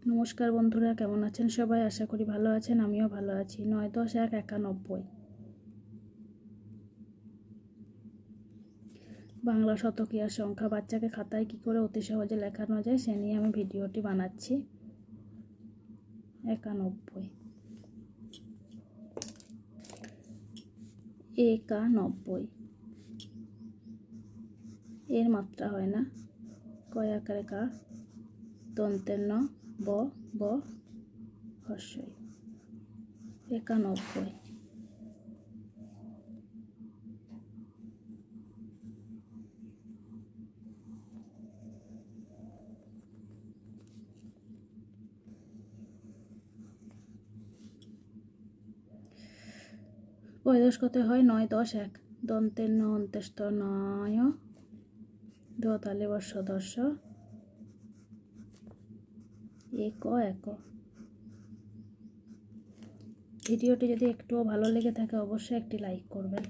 নমস্কার বন্ধুরা, কেমন আছেন সবাই? আশা করি ভালো আছেন, আমিও ভালো আছি। 9 10 1 91 বাংলা শতকীয়া সংখ্যা বাচ্চাকে খাতায় কি করে অতি সহজে লেখানো যায় সে নিয়ে আমি ভিডিওটি বানাচ্ছি। 91 91 এর মাত্রা হয় না। কয় আকারে কা, দন্তের ন, ব ব হর্ষই। 91 পয়দশ কত হয়? 9 10 1 দন্তের ন অন্ত্যেষ্ট নয়, দ তালে বর্ষ দর্শ, এক এক। ভিডিওটি যদি একটুও ভালো লেগে থাকে অবশ্যই একটি লাইক করবেন।